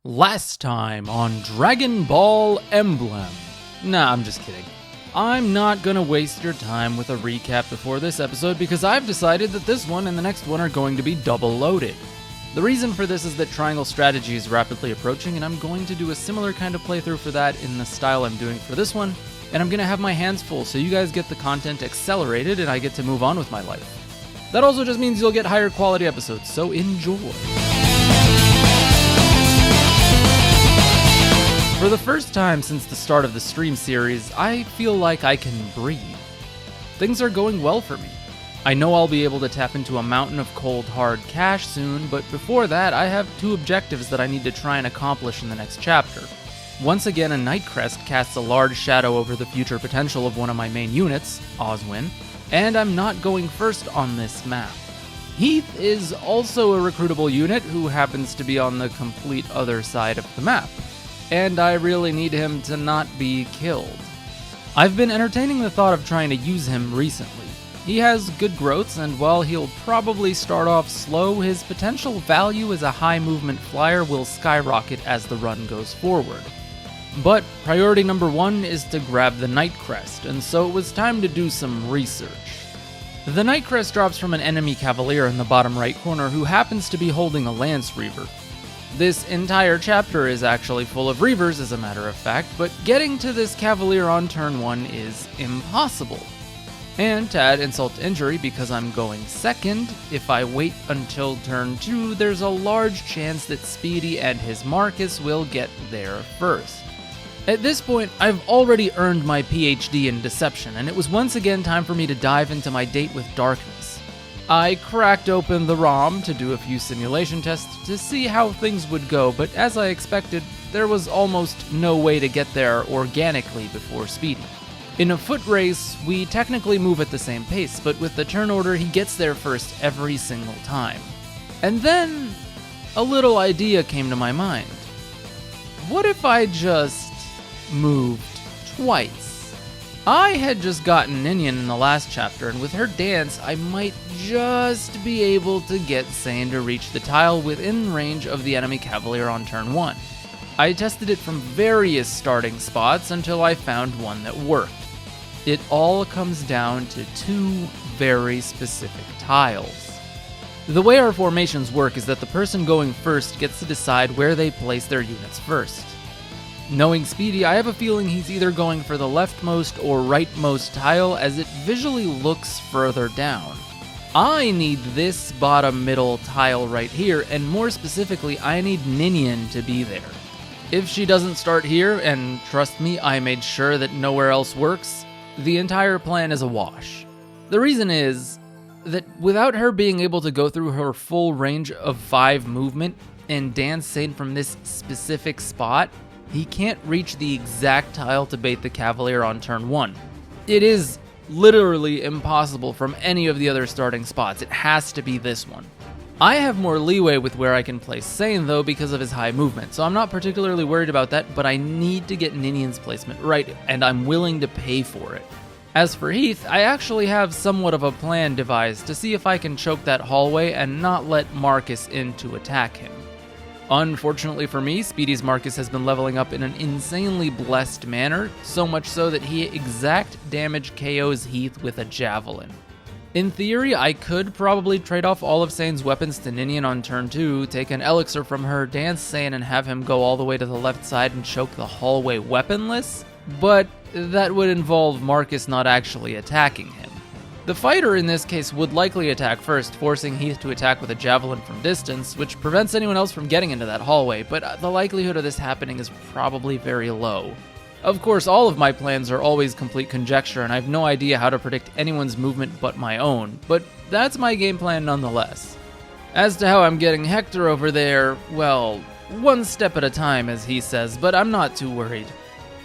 Last time on Dragon Ball Emblem. Nah, I'm just kidding. I'm not gonna waste your time with a recap before this episode because I've decided that this one and the next one are going to be double loaded. The reason for this is that Triangle Strategy is rapidly approaching, and I'm going to do a similar kind of playthrough for that in the style I'm doing for this one, and I'm gonna have my hands full so you guys get the content accelerated and I get to move on with my life. That also just means you'll get higher quality episodes, so enjoy. For the first time since the start of the stream series, I feel like I can breathe. Things are going well for me. I know I'll be able to tap into a mountain of cold, hard cash soon, but before that, I have two objectives that I need to try and accomplish in the next chapter. Once again, a Night Crest casts a large shadow over the future potential of one of my main units, Oswin, and I'm not going first on this map. Heath is also a recruitable unit who happens to be on the complete other side of the map, and I really need him to not be killed. I've been entertaining the thought of trying to use him recently. He has good growths, and while he'll probably start off slow, his potential value as a high movement flyer will skyrocket as the run goes forward. But priority number one is to grab the Night Crest, and so it was time to do some research. The Night Crest drops from an enemy Cavalier in the bottom right corner who happens to be holding a Lance Reaver. This entire chapter is actually full of Reavers, as a matter of fact, but getting to this Cavalier on turn 1 is impossible. And to add insult to injury, because I'm going second, if I wait until turn 2, there's a large chance that Speedy and his Marcus will get there first. At this point, I've already earned my PhD in Deception, and it was once again time for me to dive into my date with darkness. I cracked open the ROM to do a few simulation tests to see how things would go, but as I expected, there was almost no way to get there organically before Speedy. In a foot race, we technically move at the same pace, but with the turn order, he gets there first every single time. And then, a little idea came to my mind. What if I just moved twice? I had just gotten Ninian in the last chapter, and with her dance, I might just be able to get Sane to reach the tile within range of the enemy Cavalier on turn 1. I tested it from various starting spots until I found one that worked. It all comes down to two very specific tiles. The way our formations work is that the person going first gets to decide where they place their units first. Knowing Speedy, I have a feeling he's either going for the leftmost or rightmost tile, as it visually looks further down. I need this bottom middle tile right here, and more specifically, I need Ninian to be there. If she doesn't start here, and trust me, I made sure that nowhere else works, the entire plan is a wash. The reason is that without her being able to go through her full range of 5 movement and dance Sane from this specific spot, he can't reach the exact tile to bait the Cavalier on turn 1. It is literally impossible from any of the other starting spots. It has to be this one. I have more leeway with where I can place Sane though because of his high movement, so I'm not particularly worried about that, but I need to get Ninian's placement right, and I'm willing to pay for it. As for Heath, I actually have somewhat of a plan devised to see if I can choke that hallway and not let Marcus in to attack him. Unfortunately for me, Speedy's Marcus has been leveling up in an insanely blessed manner, so much so that he exact damage KOs Heath with a javelin. In theory, I could probably trade off all of Sane's weapons to Ninian on turn 2, take an elixir from her, dance Sane, and have him go all the way to the left side and choke the hallway weaponless, but that would involve Marcus not actually attacking him. The fighter in this case would likely attack first, forcing Heath to attack with a javelin from distance, which prevents anyone else from getting into that hallway, but the likelihood of this happening is probably very low. Of course, all of my plans are always complete conjecture, and I have no idea how to predict anyone's movement but my own, but that's my game plan nonetheless. As to how I'm getting Hector over there, well, one step at a time, as he says, but I'm not too worried.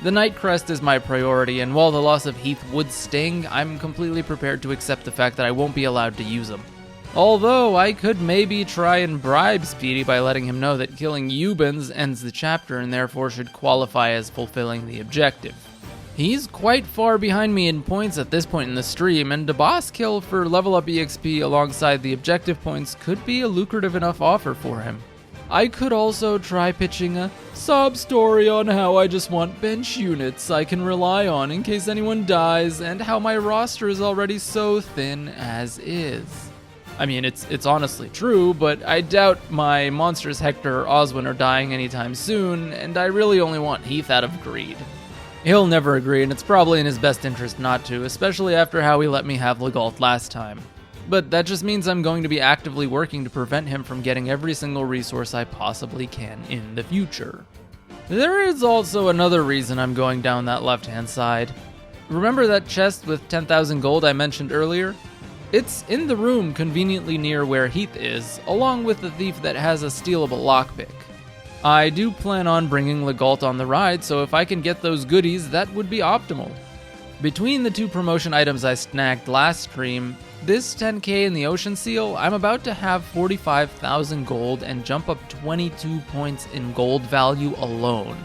The Night Crest is my priority, and while the loss of Heath would sting, I'm completely prepared to accept the fact that I won't be allowed to use him. Although, I could maybe try and bribe Speedy by letting him know that killing Eubens ends the chapter and therefore should qualify as fulfilling the objective. He's quite far behind me in points at this point in the stream, and a boss kill for level up EXP alongside the objective points could be a lucrative enough offer for him. I could also try pitching a sob story on how I just want bench units I can rely on in case anyone dies, and how my roster is already so thin as is. I mean, it's honestly true, but I doubt my monsters Hector or Oswin are dying anytime soon, and I really only want Heath out of greed. He'll never agree, and it's probably in his best interest not to, especially after how he let me have Legault last time. But that just means I'm going to be actively working to prevent him from getting every single resource I possibly can in the future. There is also another reason I'm going down that left-hand side. Remember that chest with 10,000 gold I mentioned earlier? It's in the room conveniently near where Heath is, along with the thief that has a stealable lockpick. I do plan on bringing Legault on the ride, so if I can get those goodies, that would be optimal. Between the 2 promotion items I snagged last stream, this 10k and the Ocean Seal, I'm about to have 45,000 gold and jump up 22 points in gold value alone.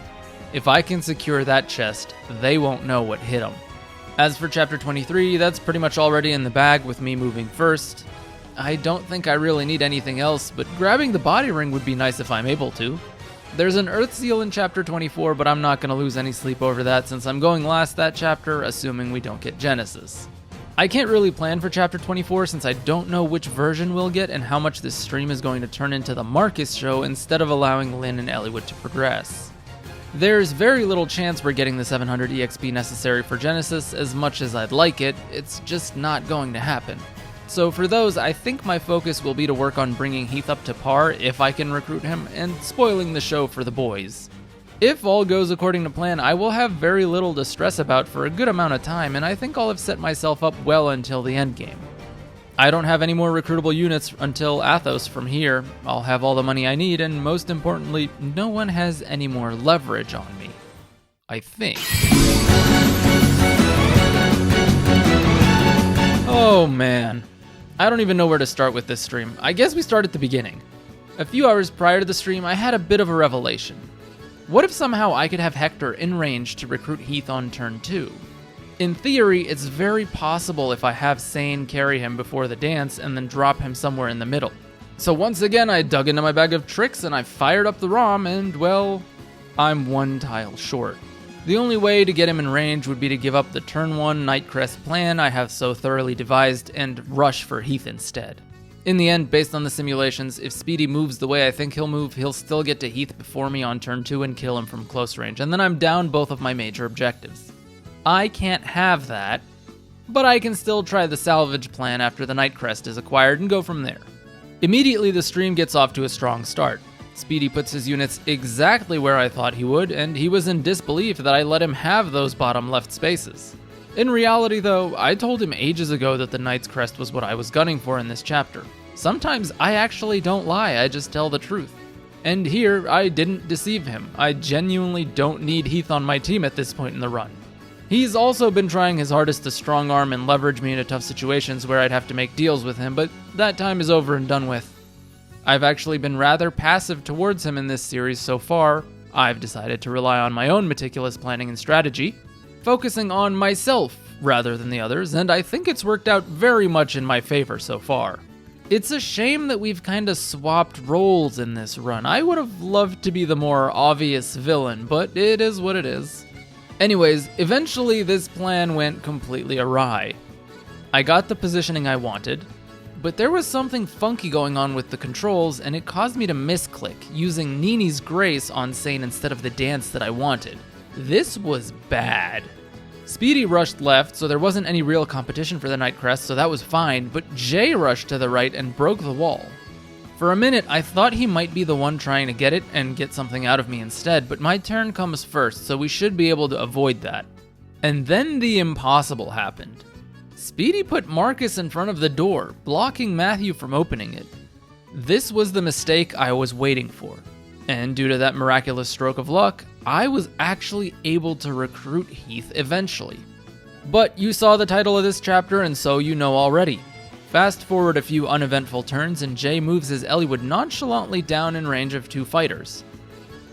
If I can secure that chest, they won't know what hit them. As for Chapter 23, that's pretty much already in the bag with me moving first. I don't think I really need anything else, but grabbing the body ring would be nice if I'm able to. There's an Earth Seal in Chapter 24, but I'm not going to lose any sleep over that since I'm going last that chapter, assuming we don't get Genesis. I can't really plan for Chapter 24 since I don't know which version we'll get and how much this stream is going to turn into the Marcus show instead of allowing Lynn and Eliwood to progress. There's very little chance we're getting the 700 EXP necessary for Genesis. As much as I'd like it, it's just not going to happen. So for those, I think my focus will be to work on bringing Heath up to par if I can recruit him, and spoiling the show for the boys. If all goes according to plan, I will have very little to stress about for a good amount of time, and I think I'll have set myself up well until the endgame. I don't have any more recruitable units until Athos from here. I'll have all the money I need, and most importantly, no one has any more leverage on me. I think. Oh man. I don't even know where to start with this stream. I guess we start at the beginning. A few hours prior to the stream, I had a bit of a revelation. What if somehow I could have Hector in range to recruit Heath on turn 2? In theory, it's very possible if I have Sane carry him before the dance and then drop him somewhere in the middle. So once again, I dug into my bag of tricks and I fired up the ROM and, well, I'm 1 tile short. The only way to get him in range would be to give up the turn 1 Nightcrest plan I have so thoroughly devised and rush for Heath instead. In the end, based on the simulations, if Speedy moves the way I think he'll move, he'll still get to Heath before me on turn 2 and kill him from close range, and then I'm down both of my major objectives. I can't have that, but I can still try the salvage plan after the Nightcrest is acquired and go from there. Immediately, the stream gets off to a strong start. Speedy puts his units exactly where I thought he would, and he was in disbelief that I let him have those bottom left spaces. In reality, though, I told him ages ago that the Knight's Crest was what I was gunning for in this chapter. Sometimes I actually don't lie, I just tell the truth. And here, I didn't deceive him. I genuinely don't need Heath on my team at this point in the run. He's also been trying his hardest to strong-arm and leverage me into tough situations where I'd have to make deals with him, but that time is over and done with. I've actually been rather passive towards him in this series so far. I've decided to rely on my own meticulous planning and strategy, focusing on myself rather than the others, and I think it's worked out very much in my favor so far. It's a shame that we've kinda swapped roles in this run. I would have loved to be the more obvious villain, but it is what it is. Anyways, eventually this plan went completely awry. I got the positioning I wanted, but there was something funky going on with the controls, and it caused me to misclick, using Nini's Grace on Sane instead of the dance that I wanted. This was bad. Speedy rushed left, so there wasn't any real competition for the Nightcrest, so that was fine, but Jay rushed to the right and broke the wall. For a minute, I thought he might be the one trying to get it and get something out of me instead, but my turn comes first, so we should be able to avoid that. And then the impossible happened. Speedy put Marcus in front of the door, blocking Matthew from opening it. This was the mistake I was waiting for, and due to that miraculous stroke of luck, I was actually able to recruit Heath eventually. But you saw the title of this chapter, and so you know already. Fast forward a few uneventful turns, and Jay moves his Eliwood nonchalantly down in range of 2 fighters.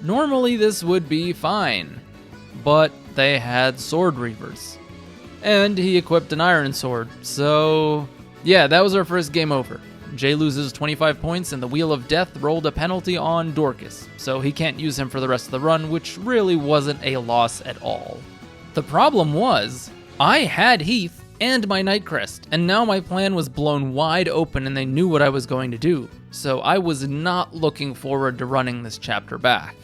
Normally this would be fine, but they had Sword Reavers. And he equipped an Iron Sword, so yeah, that was our first game over. Jay loses 25 points and the Wheel of Death rolled a penalty on Dorcas, so he can't use him for the rest of the run, which really wasn't a loss at all. The problem was, I had Heath and my Nightcrest, and now my plan was blown wide open and they knew what I was going to do, so I was not looking forward to running this chapter back.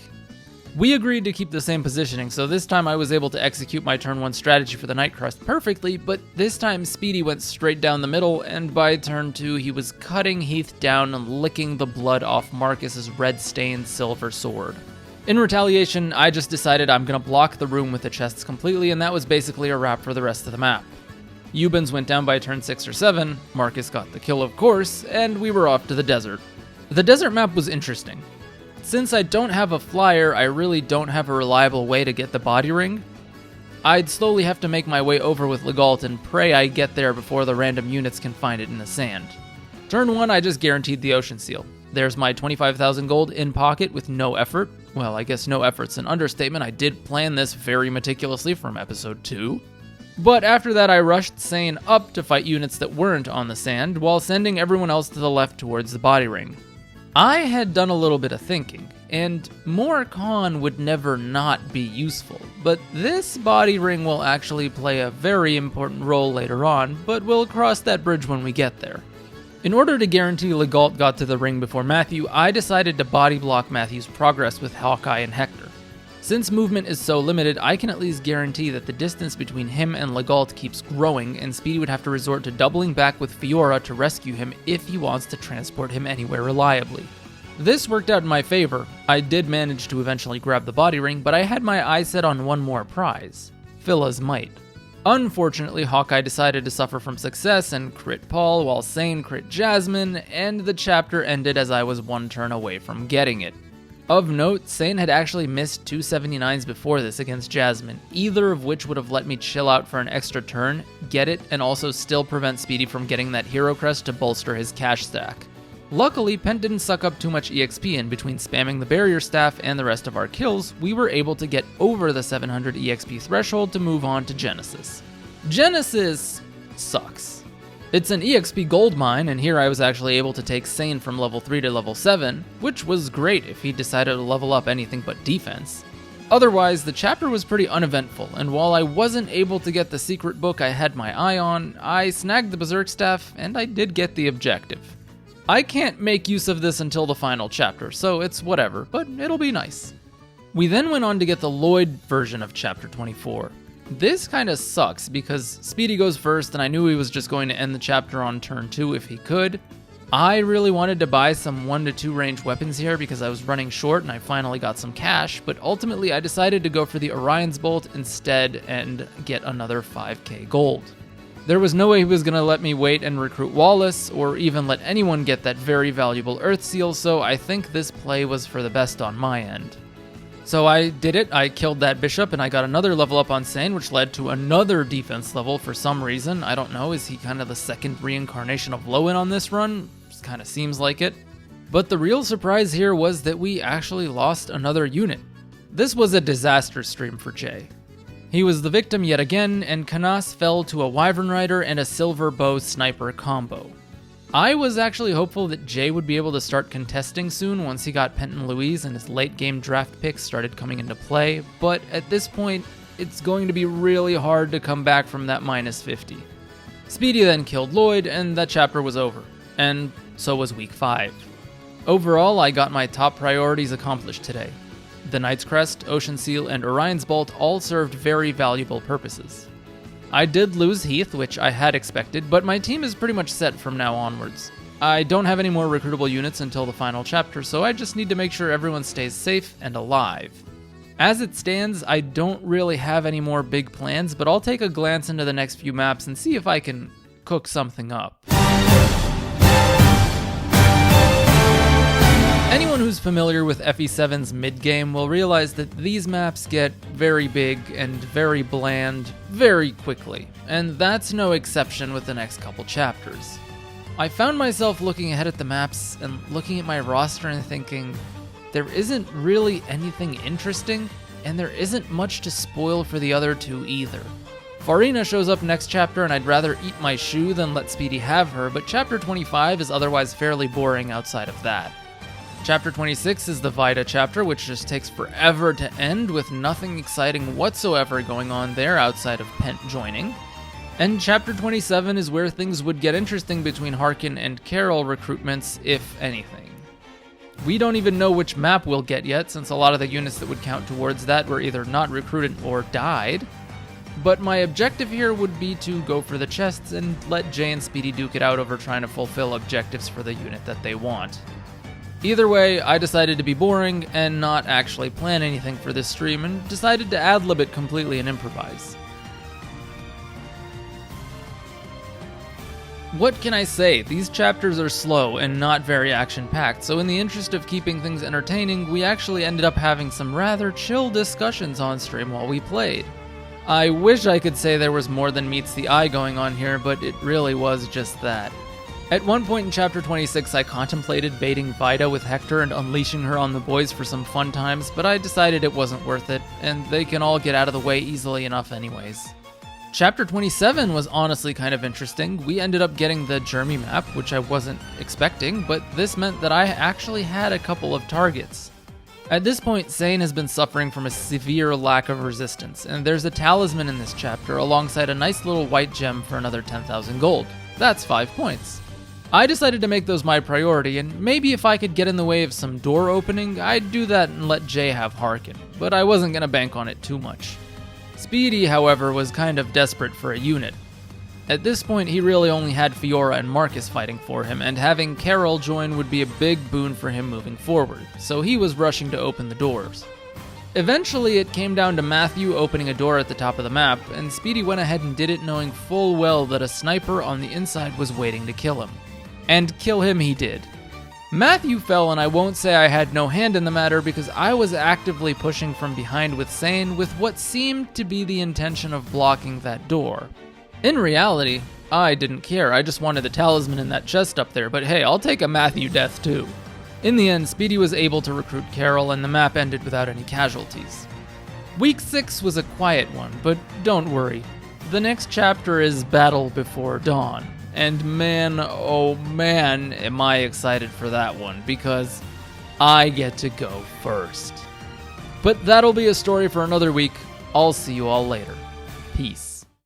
We agreed to keep the same positioning, so this time I was able to execute my turn 1 strategy for the Nightcrest perfectly, but this time Speedy went straight down the middle, and by turn 2 he was cutting Heath down and licking the blood off Marcus's red-stained silver sword. In retaliation, I just decided I'm gonna block the room with the chests completely, and that was basically a wrap for the rest of the map. Eubens went down by turn 6 or 7, Marcus got the kill of course, and we were off to the desert. The desert map was interesting. Since I don't have a flyer, I really don't have a reliable way to get the body ring. I'd slowly have to make my way over with Legault and pray I get there before the random units can find it in the sand. Turn 1, I just guaranteed the Ocean Seal. There's my 25,000 gold in pocket with no effort. Well, I guess no effort's an understatement. I did plan this very meticulously from episode 2. But after that, I rushed Sane up to fight units that weren't on the sand, while sending everyone else to the left towards the body ring. I had done a little bit of thinking, and more con would never not be useful, but this body ring will actually play a very important role later on, but we'll cross that bridge when we get there. In order to guarantee Legault got to the ring before Matthew, I decided to body block Matthew's progress with Hawkeye and Hector. Since movement is so limited, I can at least guarantee that the distance between him and Legault keeps growing, and Speedy would have to resort to doubling back with Fiora to rescue him if he wants to transport him anywhere reliably. This worked out in my favor. I did manage to eventually grab the body ring, but I had my eyes set on one more prize, Phila's Might. Unfortunately, Hawkeye decided to suffer from success and crit Paul, while Sane crit Jasmine, and the chapter ended as I was one turn away from getting it. Of note, Sane had actually missed 2 79s before this against Jasmine, either of which would have let me chill out for an extra turn, get it, and also still prevent Speedy from getting that hero crest to bolster his cash stack. Luckily, Pent didn't suck up too much EXP, and between spamming the barrier staff and the rest of our kills, we were able to get over the 700 EXP threshold to move on to Genesis. Genesis sucks. It's an EXP gold mine, and here I was actually able to take Sane from level 3 to level 7, which was great if he decided to level up anything but defense. Otherwise, the chapter was pretty uneventful, and while I wasn't able to get the secret book I had my eye on, I snagged the Berserk Staff, and I did get the objective. I can't make use of this until the final chapter, so it's whatever, but it'll be nice. We then went on to get the Lloyd version of chapter 24. This kinda sucks because Speedy goes first and I knew he was just going to end the chapter on turn 2 if he could. I really wanted to buy some 1 to 2 range weapons here because I was running short and I finally got some cash, but ultimately I decided to go for the Orion's Bolt instead and get another 5k gold. There was no way he was going to let me wait and recruit Wallace or even let anyone get that very valuable Earth Seal, so I think this play was for the best on my end. So I did it, I killed that bishop, and I got another level up on Sane, which led to another defense level for some reason. I don't know, is he kind of the second reincarnation of Lowen on this run? Just kind of seems like it. But the real surprise here was that we actually lost another unit. This was a disaster stream for Jay. He was the victim yet again, and Canas fell to a Wyvern Rider and a Silver Bow Sniper combo. I was actually hopeful that Jay would be able to start contesting soon once he got Penton Louise and his late game draft picks started coming into play, but at this point, it's going to be really hard to come back from that minus 50. Speedy then killed Lloyd, and that chapter was over, and so was week 5. Overall, I got my top priorities accomplished today. The Knight's Crest, Ocean Seal, and Orion's Bolt all served very valuable purposes. I did lose Heath, which I had expected, but my team is pretty much set from now onwards. I don't have any more recruitable units until the final chapter, so I just need to make sure everyone stays safe and alive. As it stands, I don't really have any more big plans, but I'll take a glance into the next few maps and see if I can cook something up. Anyone who's familiar with FE7's mid-game will realize that these maps get very big and very bland very quickly, and that's no exception with the next couple chapters. I found myself looking ahead at the maps and looking at my roster and thinking, there isn't really anything interesting, and there isn't much to spoil for the other two either. Farina shows up next chapter, and I'd rather eat my shoe than let Speedy have her, but chapter 25 is otherwise fairly boring outside of that. Chapter 26 is the Vida chapter, which just takes forever to end with nothing exciting whatsoever going on there outside of Pent joining. And chapter 27 is where things would get interesting between Harkin and Carol recruitments, if anything. We don't even know which map we'll get yet, since a lot of the units that would count towards that were either not recruited or died. But my objective here would be to go for the chests and let Jay and Speedy duke it out over trying to fulfill objectives for the unit that they want. Either way, I decided to be boring and not actually plan anything for this stream, and decided to ad-lib it completely and improvise. What can I say? These chapters are slow and not very action-packed, so in the interest of keeping things entertaining, we actually ended up having some rather chill discussions on stream while we played. I wish I could say there was more than meets the eye going on here, but it really was just that. At one point in chapter 26, I contemplated baiting Vida with Hector and unleashing her on the boys for some fun times, but I decided it wasn't worth it, and they can all get out of the way easily enough anyways. Chapter 27 was honestly kind of interesting. We ended up getting the Jeremy map, which I wasn't expecting, but this meant that I actually had a couple of targets. At this point, Sane has been suffering from a severe lack of resistance, and there's a talisman in this chapter alongside a nice little white gem for another 10,000 gold. That's 5 points. I decided to make those my priority, and maybe if I could get in the way of some door opening, I'd do that and let Jay have Harkin, but I wasn't going to bank on it too much. Speedy, however, was kind of desperate for a unit. At this point, he really only had Fiora and Marcus fighting for him, and having Carol join would be a big boon for him moving forward, so he was rushing to open the doors. Eventually, it came down to Matthew opening a door at the top of the map, and Speedy went ahead and did it knowing full well that a sniper on the inside was waiting to kill him. And kill him he did. Matthew fell, and I won't say I had no hand in the matter because I was actively pushing from behind with Sane with what seemed to be the intention of blocking that door. In reality, I didn't care. I just wanted the talisman in that chest up there, but hey, I'll take a Matthew death too. In the end, Speedy was able to recruit Carol, and the map ended without any casualties. Week 6 was a quiet one, but don't worry. The next chapter is Battle Before Dawn, and man, oh man, am I excited for that one, because I get to go first. But that'll be a story for another week. I'll see you all later. Peace.